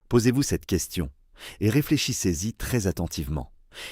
Posez-vous cette question et réfléchissez-y très attentivement.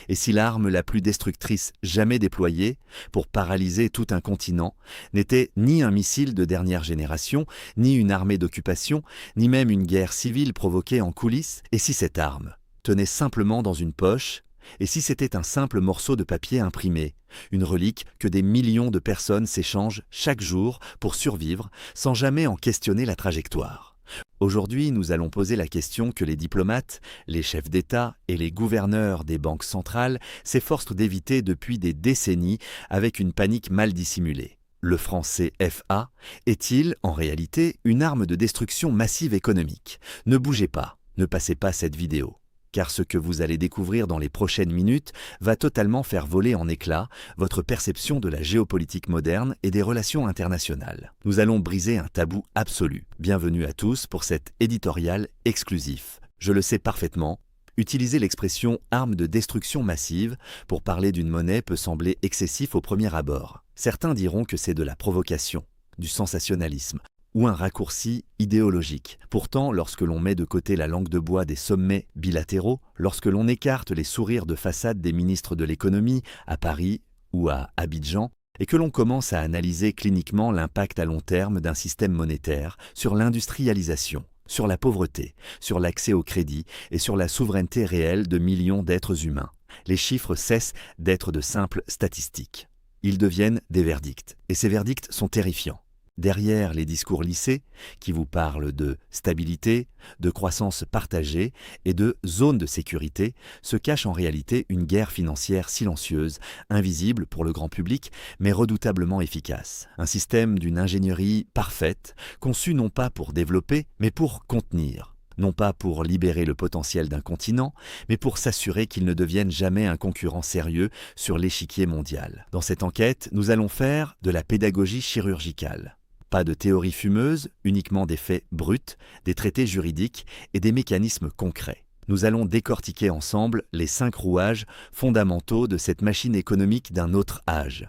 Et si l'arme la plus destructrice jamais déployée pour paralyser tout un continent n'était ni un missile de dernière génération, ni une armée d'occupation, ni même une guerre civile provoquée en coulisses, et si cette arme tenait simplement dans une poche, et si c'était un simple morceau de papier imprimé, une relique que des millions de personnes s'échangent chaque jour pour survivre sans jamais en questionner la trajectoire. Aujourd'hui, nous allons poser la question que les diplomates, les chefs d'État et les gouverneurs des banques centrales s'efforcent d'éviter depuis des décennies avec une panique mal dissimulée. Le franc CFA est-il, en réalité, une arme de destruction massive économique? Ne bougez pas, ne passez pas cette vidéo. Car ce que vous allez découvrir dans les prochaines minutes va totalement faire voler en éclats votre perception de la géopolitique moderne et des relations internationales. Nous allons briser un tabou absolu. Bienvenue à tous pour cet éditorial exclusif. Je le sais parfaitement, utiliser l'expression « arme de destruction massive » pour parler d'une monnaie peut sembler excessif au premier abord. Certains diront que c'est de la provocation, du sensationnalisme, ou un raccourci idéologique. Pourtant, lorsque l'on met de côté la langue de bois des sommets bilatéraux, lorsque l'on écarte les sourires de façade des ministres de l'économie à Paris ou à Abidjan, et que l'on commence à analyser cliniquement l'impact à long terme d'un système monétaire sur l'industrialisation, sur la pauvreté, sur l'accès au crédit et sur la souveraineté réelle de millions d'êtres humains, les chiffres cessent d'être de simples statistiques. Ils deviennent des verdicts, et ces verdicts sont terrifiants. Derrière les discours lissés, qui vous parlent de stabilité, de croissance partagée et de zone de sécurité, se cache en réalité une guerre financière silencieuse, invisible pour le grand public, mais redoutablement efficace. Un système d'une ingénierie parfaite, conçu non pas pour développer, mais pour contenir. Non pas pour libérer le potentiel d'un continent, mais pour s'assurer qu'il ne devienne jamais un concurrent sérieux sur l'échiquier mondial. Dans cette enquête, nous allons faire de la pédagogie chirurgicale. Pas de théorie fumeuse, uniquement des faits bruts, des traités juridiques et des mécanismes concrets. Nous allons décortiquer ensemble les 5 rouages fondamentaux de cette machine économique d'un autre âge.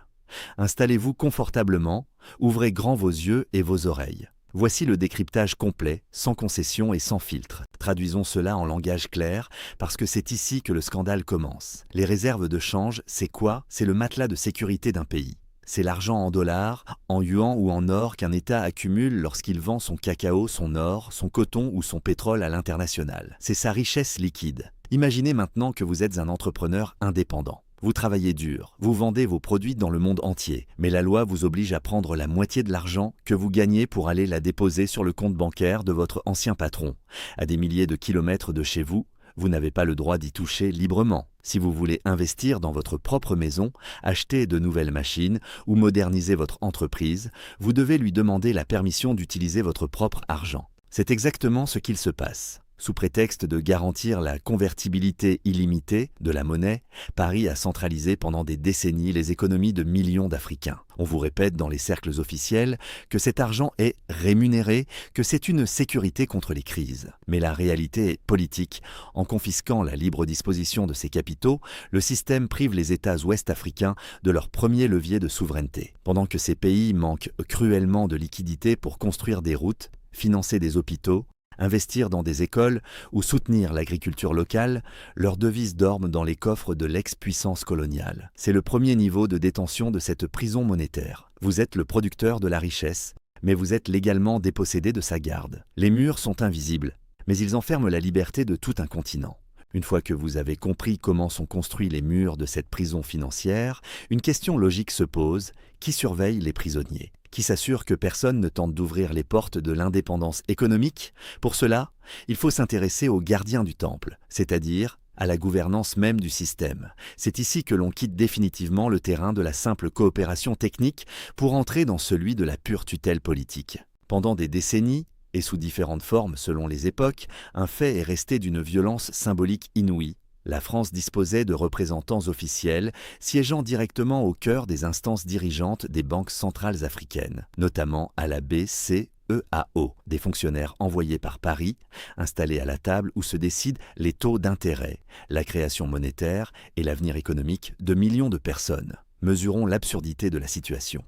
Installez-vous confortablement, ouvrez grand vos yeux et vos oreilles. Voici le décryptage complet, sans concession et sans filtre. Traduisons cela en langage clair, parce que c'est ici que le scandale commence. Les réserves de change, c'est quoi? C'est le matelas de sécurité d'un pays. C'est l'argent en dollars, en yuan ou en or qu'un État accumule lorsqu'il vend son cacao, son or, son coton ou son pétrole à l'international. C'est sa richesse liquide. Imaginez maintenant que vous êtes un entrepreneur indépendant. Vous travaillez dur, vous vendez vos produits dans le monde entier, mais la loi vous oblige à prendre la moitié de l'argent que vous gagnez pour aller la déposer sur le compte bancaire de votre ancien patron. À des milliers de kilomètres de chez vous, vous n'avez pas le droit d'y toucher librement. Si vous voulez investir dans votre propre maison, acheter de nouvelles machines ou moderniser votre entreprise, vous devez lui demander la permission d'utiliser votre propre argent. C'est exactement ce qu'il se passe. Sous prétexte de garantir la convertibilité illimitée de la monnaie, Paris a centralisé pendant des décennies les économies de millions d'Africains. On vous répète dans les cercles officiels que cet argent est rémunéré, que c'est une sécurité contre les crises. Mais la réalité est politique. En confisquant la libre disposition de ces capitaux, le système prive les États ouest-africains de leur premier levier de souveraineté. Pendant que ces pays manquent cruellement de liquidités pour construire des routes, financer des hôpitaux, investir dans des écoles ou soutenir l'agriculture locale, leurs devises dorment dans les coffres de l'ex-puissance coloniale. C'est le premier niveau de détention de cette prison monétaire. Vous êtes le producteur de la richesse, mais vous êtes légalement dépossédé de sa garde. Les murs sont invisibles, mais ils enferment la liberté de tout un continent. Une fois que vous avez compris comment sont construits les murs de cette prison financière, une question logique se pose: qui surveille les prisonniers ? Qui s'assure que personne ne tente d'ouvrir les portes de l'indépendance économique? Pour cela, il faut s'intéresser aux gardiens du temple, c'est-à-dire à la gouvernance même du système. C'est ici que l'on quitte définitivement le terrain de la simple coopération technique pour entrer dans celui de la pure tutelle politique. Pendant des décennies, et sous différentes formes selon les époques, un fait est resté d'une violence symbolique inouïe. La France disposait de représentants officiels siégeant directement au cœur des instances dirigeantes des banques centrales africaines, notamment à la BCEAO, des fonctionnaires envoyés par Paris, installés à la table où se décident les taux d'intérêt, la création monétaire et l'avenir économique de millions de personnes. Mesurons l'absurdité de la situation.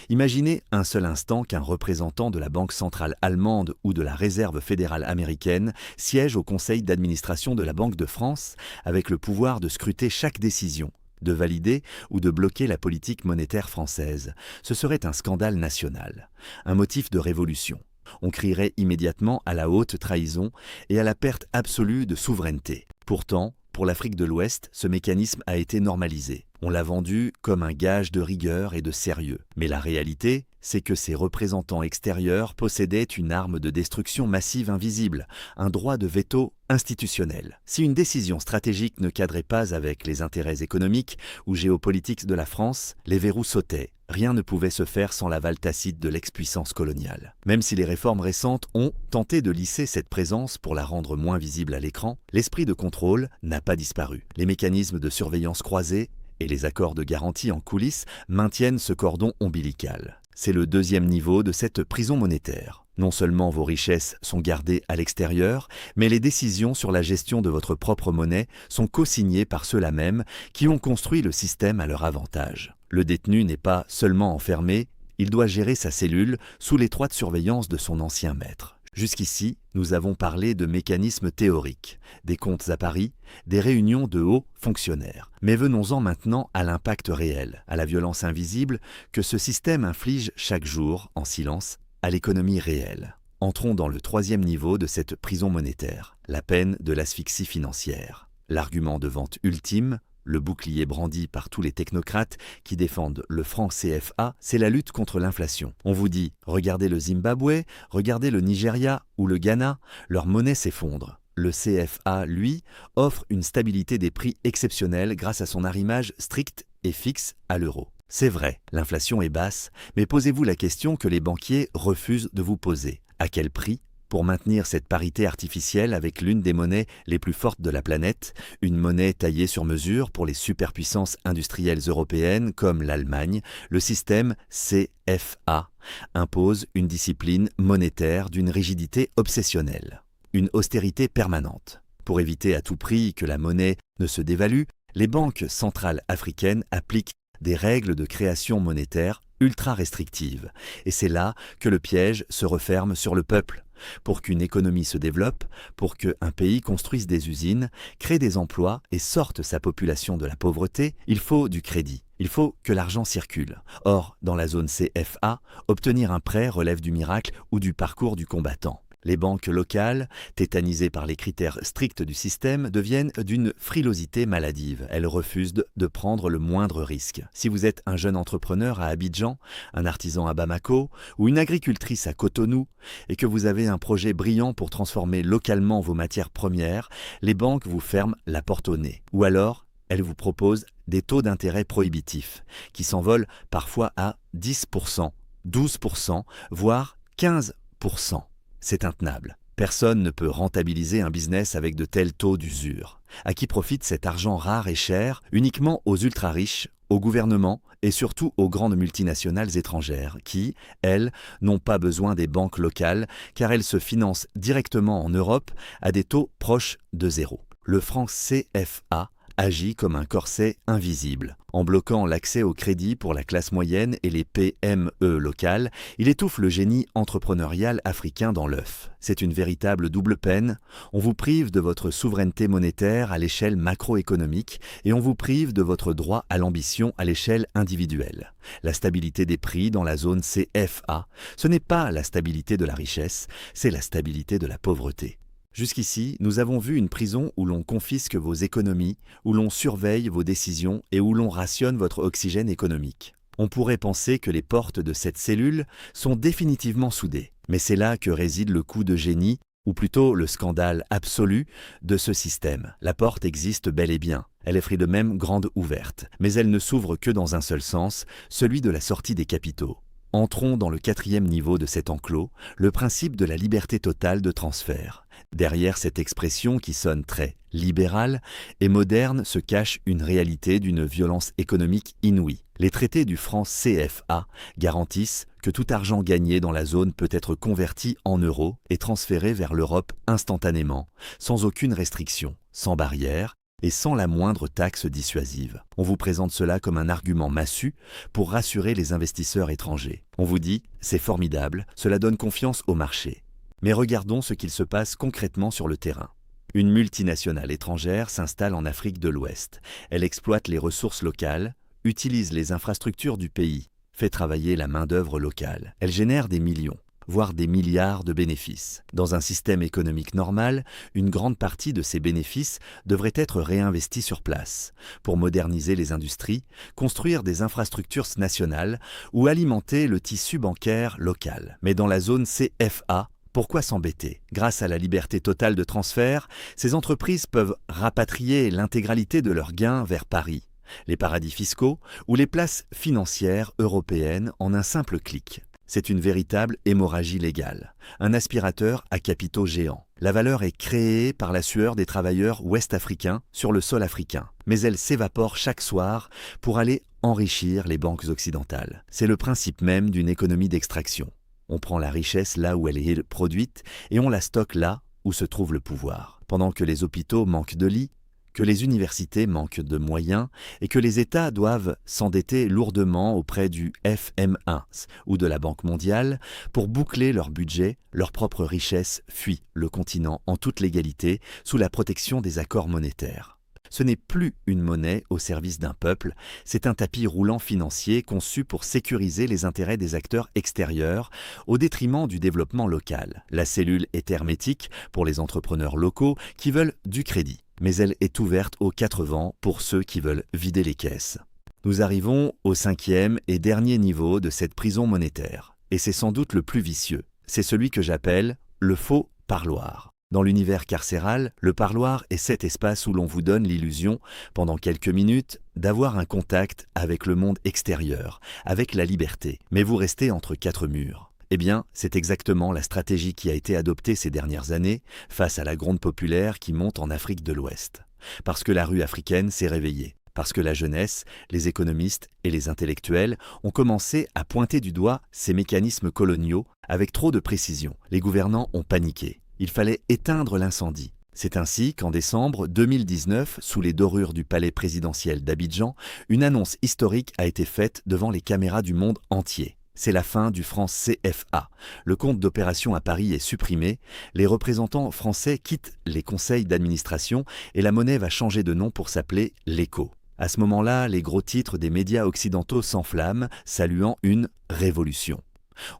Imaginez un seul instant qu'un représentant de la Banque centrale allemande ou de la Réserve fédérale américaine siège au conseil d'administration de la Banque de France avec le pouvoir de scruter chaque décision, de valider ou de bloquer la politique monétaire française. Ce serait un scandale national, un motif de révolution. On crierait immédiatement à la haute trahison et à la perte absolue de souveraineté. Pourtant, pour l'Afrique de l'Ouest, ce mécanisme a été normalisé. On l'a vendu comme un gage de rigueur et de sérieux. Mais la réalité, c'est que ces représentants extérieurs possédaient une arme de destruction massive invisible, un droit de veto institutionnel. Si une décision stratégique ne cadrait pas avec les intérêts économiques ou géopolitiques de la France, les verrous sautaient. Rien ne pouvait se faire sans l'aval tacite de l'ex-puissance coloniale. Même si les réformes récentes ont tenté de lisser cette présence pour la rendre moins visible à l'écran, l'esprit de contrôle n'a pas disparu. Les mécanismes de surveillance croisés et les accords de garantie en coulisses maintiennent ce cordon ombilical. C'est le deuxième niveau de cette prison monétaire. Non seulement vos richesses sont gardées à l'extérieur, mais les décisions sur la gestion de votre propre monnaie sont co-signées par ceux-là même qui ont construit le système à leur avantage. Le détenu n'est pas seulement enfermé, il doit gérer sa cellule sous l'étroite surveillance de son ancien maître. Jusqu'ici, nous avons parlé de mécanismes théoriques, des comptes à Paris, des réunions de hauts fonctionnaires. Mais venons-en maintenant à l'impact réel, à la violence invisible que ce système inflige chaque jour, en silence, à l'économie réelle. Entrons dans le troisième niveau de cette prison monétaire, la peine de l'asphyxie financière. L'argument de vente ultime, le bouclier brandi par tous les technocrates qui défendent le franc CFA, c'est la lutte contre l'inflation. On vous dit, regardez le Zimbabwe, regardez le Nigeria ou le Ghana, leur monnaie s'effondre. Le CFA, lui, offre une stabilité des prix exceptionnelle grâce à son arrimage strict et fixe à l'euro. C'est vrai, l'inflation est basse, mais posez-vous la question que les banquiers refusent de vous poser. À quel prix ? Pour maintenir cette parité artificielle avec l'une des monnaies les plus fortes de la planète, une monnaie taillée sur mesure pour les superpuissances industrielles européennes comme l'Allemagne, le système CFA impose une discipline monétaire d'une rigidité obsessionnelle, une austérité permanente. Pour éviter à tout prix que la monnaie ne se dévalue, les banques centrales africaines appliquent des règles de création monétaire ultra restrictives. Et c'est là que le piège se referme sur le peuple. Pour qu'une économie se développe, pour qu'un pays construise des usines, crée des emplois et sorte sa population de la pauvreté, il faut du crédit. Il faut que l'argent circule. Or, dans la zone CFA, obtenir un prêt relève du miracle ou du parcours du combattant. Les banques locales, tétanisées par les critères stricts du système, deviennent d'une frilosité maladive. Elles refusent de prendre le moindre risque. Si vous êtes un jeune entrepreneur à Abidjan, un artisan à Bamako ou une agricultrice à Cotonou et que vous avez un projet brillant pour transformer localement vos matières premières, les banques vous ferment la porte au nez. Ou alors, elles vous proposent des taux d'intérêt prohibitifs qui s'envolent parfois à 10%, 12%, voire 15%. C'est intenable. Personne ne peut rentabiliser un business avec de tels taux d'usure. À qui profite cet argent rare et cher? Uniquement aux ultra-riches, aux gouvernements et surtout aux grandes multinationales étrangères qui, elles, n'ont pas besoin des banques locales car elles se financent directement en Europe à des taux proches de zéro. Le franc CFA agit comme un corset invisible. En bloquant l'accès au crédit pour la classe moyenne et les PME locales, il étouffe le génie entrepreneurial africain dans l'œuf. C'est une véritable double peine. On vous prive de votre souveraineté monétaire à l'échelle macroéconomique et on vous prive de votre droit à l'ambition à l'échelle individuelle. La stabilité des prix dans la zone CFA, ce n'est pas la stabilité de la richesse, c'est la stabilité de la pauvreté. Jusqu'ici, nous avons vu une prison où l'on confisque vos économies, où l'on surveille vos décisions et où l'on rationne votre oxygène économique. On pourrait penser que les portes de cette cellule sont définitivement soudées. Mais c'est là que réside le coup de génie, ou plutôt le scandale absolu de ce système. La porte existe bel et bien. Elle est de même grande ouverte, mais elle ne s'ouvre que dans un seul sens, celui de la sortie des capitaux. Entrons dans le quatrième niveau de cet enclos, le principe de la liberté totale de transfert. Derrière cette expression qui sonne très libérale et moderne se cache une réalité d'une violence économique inouïe. Les traités du franc CFA garantissent que tout argent gagné dans la zone peut être converti en euros et transféré vers l'Europe instantanément, sans aucune restriction, sans barrière, et sans la moindre taxe dissuasive. On vous présente cela comme un argument massu pour rassurer les investisseurs étrangers. On vous dit « c'est formidable, cela donne confiance au marché ». Mais regardons ce qu'il se passe concrètement sur le terrain. Une multinationale étrangère s'installe en Afrique de l'Ouest. Elle exploite les ressources locales, utilise les infrastructures du pays, fait travailler la main-d'œuvre locale. Elle génère des millions, voire des milliards de bénéfices. Dans un système économique normal, une grande partie de ces bénéfices devrait être réinvestie sur place pour moderniser les industries, construire des infrastructures nationales ou alimenter le tissu bancaire local. Mais dans la zone CFA, pourquoi s'embêter? Grâce à la liberté totale de transfert, ces entreprises peuvent rapatrier l'intégralité de leurs gains vers Paris, les paradis fiscaux ou les places financières européennes en un simple clic. C'est une véritable hémorragie légale, un aspirateur à capitaux géants. La valeur est créée par la sueur des travailleurs ouest-africains sur le sol africain, mais elle s'évapore chaque soir pour aller enrichir les banques occidentales. C'est le principe même d'une économie d'extraction. On prend la richesse là où elle est produite et on la stocke là où se trouve le pouvoir. Pendant que les hôpitaux manquent de lits, que les universités manquent de moyens et que les États doivent s'endetter lourdement auprès du FMI ou de la Banque mondiale pour boucler leur budget, leur propre richesse fuit le continent en toute légalité sous la protection des accords monétaires. Ce n'est plus une monnaie au service d'un peuple, c'est un tapis roulant financier conçu pour sécuriser les intérêts des acteurs extérieurs au détriment du développement local. La cellule est hermétique pour les entrepreneurs locaux qui veulent du crédit, mais elle est ouverte aux quatre vents pour ceux qui veulent vider les caisses. Nous arrivons au cinquième et dernier niveau de cette prison monétaire, et c'est sans doute le plus vicieux. C'est celui que j'appelle le faux parloir. Dans l'univers carcéral, le parloir est cet espace où l'on vous donne l'illusion, pendant quelques minutes, d'avoir un contact avec le monde extérieur, avec la liberté, mais vous restez entre quatre murs. Eh bien, c'est exactement la stratégie qui a été adoptée ces dernières années face à la gronde populaire qui monte en Afrique de l'Ouest. Parce que la rue africaine s'est réveillée. Parce que la jeunesse, les économistes et les intellectuels ont commencé à pointer du doigt ces mécanismes coloniaux avec trop de précision. Les gouvernants ont paniqué. Il fallait éteindre l'incendie. C'est ainsi qu'en décembre 2019, sous les dorures du palais présidentiel d'Abidjan, une annonce historique a été faite devant les caméras du monde entier. C'est la fin du franc CFA. Le compte d'opération à Paris est supprimé, les représentants français quittent les conseils d'administration et la monnaie va changer de nom pour s'appeler l'ECO. À ce moment-là, les gros titres des médias occidentaux s'enflamment, saluant une révolution.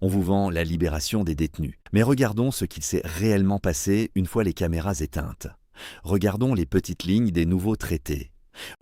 On vous vend la libération des détenus. Mais regardons ce qu'il s'est réellement passé une fois les caméras éteintes. Regardons les petites lignes des nouveaux traités.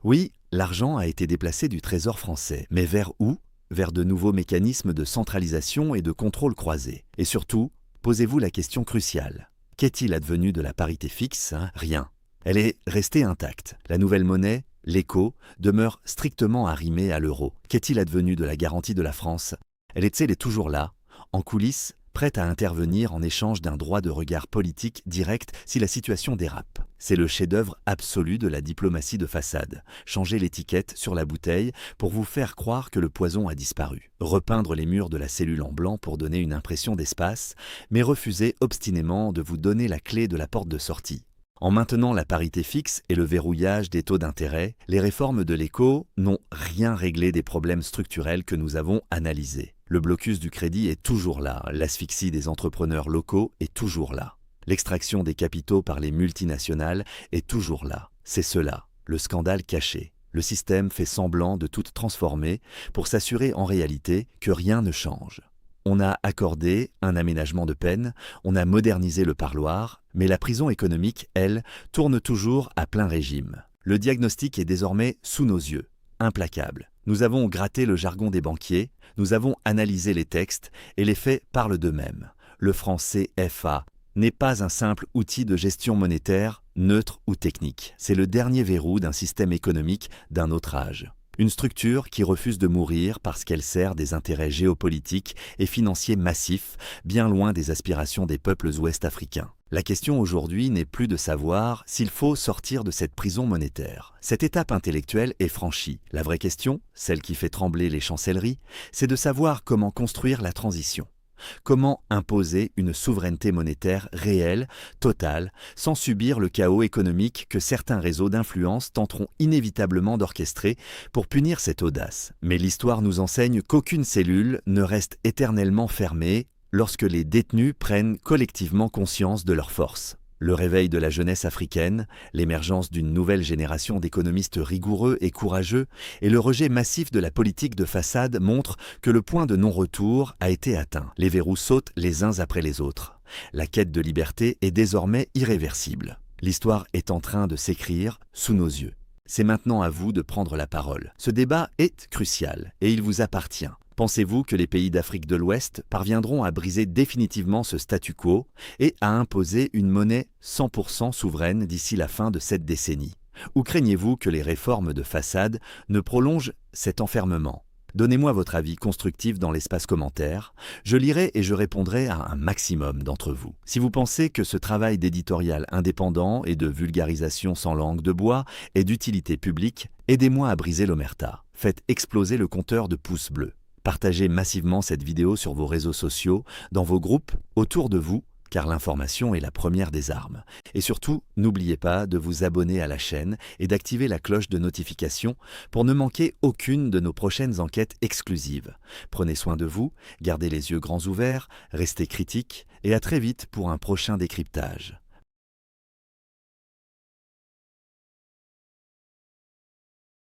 Oui, l'argent a été déplacé du Trésor français, mais vers où? Vers de nouveaux mécanismes de centralisation et de contrôle croisés. Et surtout, posez-vous la question cruciale. Qu'est-il advenu de la parité fixe? Rien. Elle est restée intacte. La nouvelle monnaie, l'ECO, demeure strictement arrimée à l'euro. Qu'est-il advenu de la garantie de la France? Elle est toujours là, en coulisses, prête à intervenir en échange d'un droit de regard politique direct si la situation dérape. C'est le chef-d'œuvre absolu de la diplomatie de façade. Changer l'étiquette sur la bouteille pour vous faire croire que le poison a disparu. Repeindre les murs de la cellule en blanc pour donner une impression d'espace, mais refuser obstinément de vous donner la clé de la porte de sortie. En maintenant la parité fixe et le verrouillage des taux d'intérêt, les réformes de l'ECO n'ont rien réglé des problèmes structurels que nous avons analysés. Le blocus du crédit est toujours là, l'asphyxie des entrepreneurs locaux est toujours là. L'extraction des capitaux par les multinationales est toujours là. C'est cela, le scandale caché. Le système fait semblant de tout transformer pour s'assurer en réalité que rien ne change. On a accordé un aménagement de peine, on a modernisé le parloir, mais la prison économique, elle, tourne toujours à plein régime. Le diagnostic est désormais sous nos yeux, implacable. Nous avons gratté le jargon des banquiers, nous avons analysé les textes et les faits parlent d'eux-mêmes. Le franc CFA n'est pas un simple outil de gestion monétaire, neutre ou technique. C'est le dernier verrou d'un système économique d'un autre âge. Une structure qui refuse de mourir parce qu'elle sert des intérêts géopolitiques et financiers massifs, bien loin des aspirations des peuples ouest-africains. La question aujourd'hui n'est plus de savoir s'il faut sortir de cette prison monétaire. Cette étape intellectuelle est franchie. La vraie question, celle qui fait trembler les chancelleries, c'est de savoir comment construire la transition. Comment imposer une souveraineté monétaire réelle, totale, sans subir le chaos économique que certains réseaux d'influence tenteront inévitablement d'orchestrer pour punir cette audace. Mais l'histoire nous enseigne qu'aucune cellule ne reste éternellement fermée lorsque les détenus prennent collectivement conscience de leur force. Le réveil de la jeunesse africaine, l'émergence d'une nouvelle génération d'économistes rigoureux et courageux et le rejet massif de la politique de façade montrent que le point de non-retour a été atteint. Les verrous sautent les uns après les autres. La quête de liberté est désormais irréversible. L'histoire est en train de s'écrire sous nos yeux. C'est maintenant à vous de prendre la parole. Ce débat est crucial et il vous appartient. Pensez-vous que les pays d'Afrique de l'Ouest parviendront à briser définitivement ce statu quo et à imposer une monnaie 100% souveraine d'ici la fin de cette décennie? Ou craignez-vous que les réformes de façade ne prolongent cet enfermement? Donnez-moi votre avis constructif dans l'espace commentaire. Je lirai et je répondrai à un maximum d'entre vous. Si vous pensez que ce travail d'éditorial indépendant et de vulgarisation sans langue de bois est d'utilité publique, aidez-moi à briser l'omerta. Faites exploser le compteur de pouces bleus. Partagez massivement cette vidéo sur vos réseaux sociaux, dans vos groupes, autour de vous, car l'information est la première des armes. Et surtout, n'oubliez pas de vous abonner à la chaîne et d'activer la cloche de notification pour ne manquer aucune de nos prochaines enquêtes exclusives. Prenez soin de vous, gardez les yeux grands ouverts, restez critiques et à très vite pour un prochain décryptage.